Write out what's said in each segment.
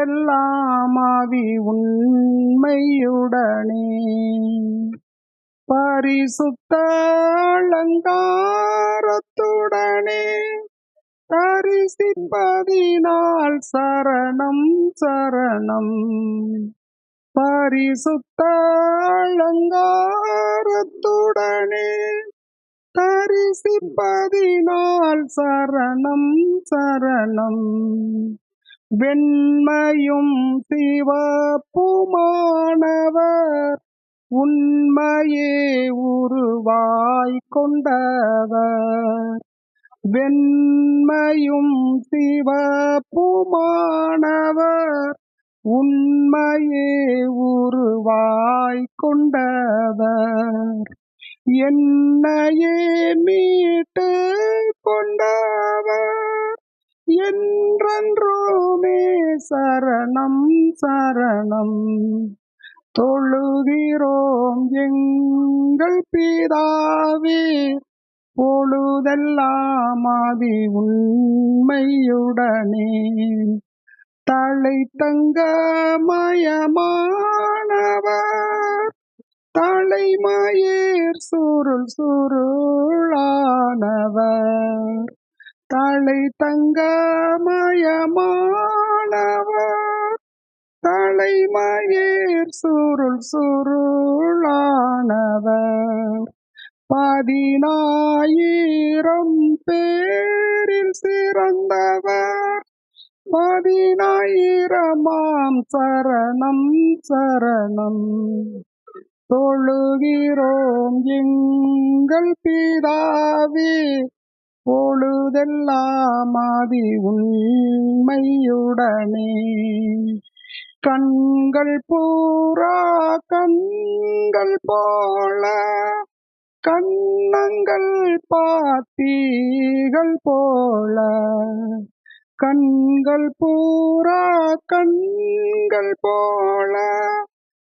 பொழுதெல்லாம் ஆவி உண்மையுடனே பரிசுத்த அலங்காரத்துடனே தரிசிப்பதினால் சரணம் சரணம். பரிசுத்த அலங்காரத்துடனே தரிசிப்பதினால் சரணம் சரணம். வெண்மையும் சிவப்புமானவர் உண்மையே உருவாய் கொண்டவர். வெண்மையும் சிவப்புமானவர் உண்மையே உருவாய் கொண்டவர். என்னையே மீட்டு கொண்டவர் என்றென்றுமே சரணம் சரணம். தொழுகிறோம் எங்கள் பிதாவே, பொழுதெல்லாம் ஆவி உண்மையுடனே தலை தங்கமயமானவர் தலைமயிர் சுருள் சுருளானவர். தலை தங்கமயமானவர் தலைமயிர் சுருள் சுருளானவர். 10,000 பேரில் சிறந்தவர் 10,000 சரணம் சரணம். தொழுகிறோம் எங்கள் பிதாவே, பொழுதெல்லாம் ஆவி உண்மையுடனே கண்கள் பூரா கண்கள் போல கண்ணங்கள் பாத்திகள் போல. கண்கள் பூரா கண்கள் போல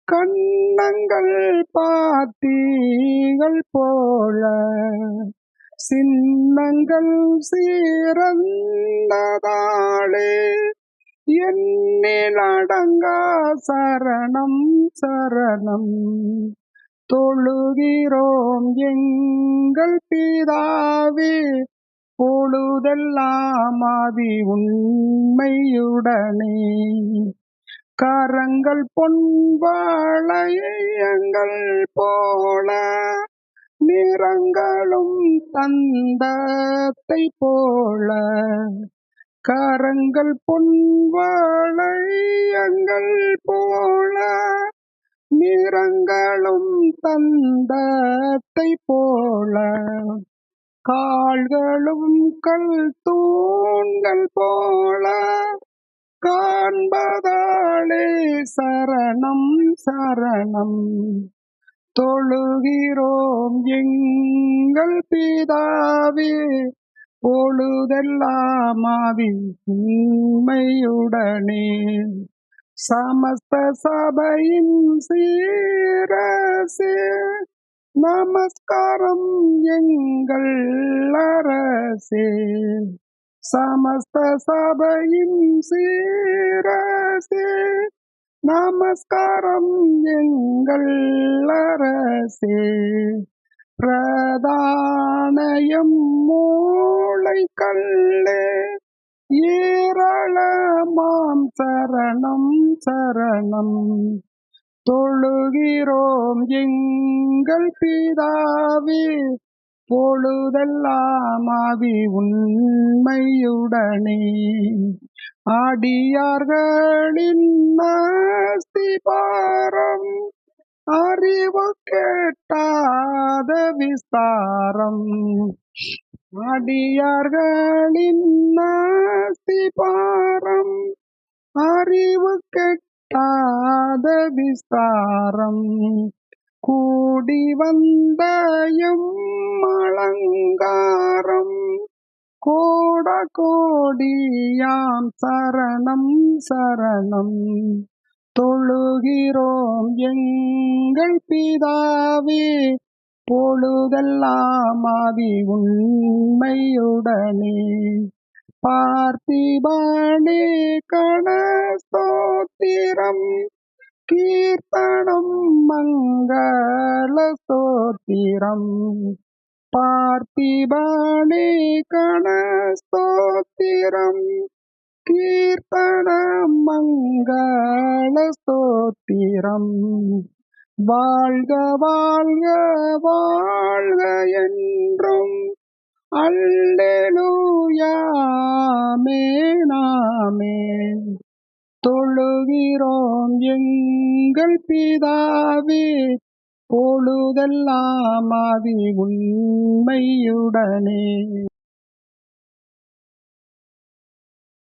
கண்ணங்கள் பாத்திகள் போல. சின்னங்கள் சீரந்ததாளே எண்ணில் அடங்கா சரணம் சரணம். தொழுகிறோம் எங்கள் பிதாவே, பொழுதெல்லாம் ஆவி உண்மையுடனே கரங்கள் பொன் வளையங்கள் போல நிறங்களும் தந்தத்தை போல. கரங்கள் பொன் வளையங்கள் போல நிறங்களும் தந்தத்தை போல. கால்களும் கல் தூண்கள் போல காண்பதாலே சரணம் சரணம். தொழுகிறோம் எங்கள் பிதாவே, பொழுதெல்லாம் ஆவி உண்மையுடனே சமஸ்த சபையின் சீரசே நமஸ்காரம் எங்கள் அரசே. சமஸ்த சபையின் சீரசே நமஸ்காரம் எங்கள் அரசே. பிரதானயம் மூளை கல்லே ஏராளமாம் சரணம் சரணம். தொழுகிறோம் எங்கள் பிதாவே, பொழுதெல்லாம் ஆவி உண்மையுடனே அடியார்களின் அஸ்திபாரம் அறிவு கேட்டாத விஸ்தாரம். அடியார்களின் அஸ்திபாரம் அறிவு கேட்டாத விஸ்தாரம். கூடி வந்த எம் அலங்காரம் கோட கோடியாம் சரணம் சரணம். தொழுகிறோம் எங்கள் பிதாவே, பொழுதெல்லாம் ஆவி உண்மையுடனே பார்த்திபனே கணஸ்தோத்திரம் கீர்த்தனம் மங்கள ஸ்தோத்திரம் பார்த்திபனே கணஸ்தோத்திரம் கீர்த்தனம் மங்கள ஸ்தோத்திரம் வாழ்க வாழ்க வாழ்க என்றும் அல்லேலூயா ஆமென் ஆமென். தொழுகிறோம் எங்கள் பிதாவே பொழுதெல்லாம் ஆதி உண்மையுடனே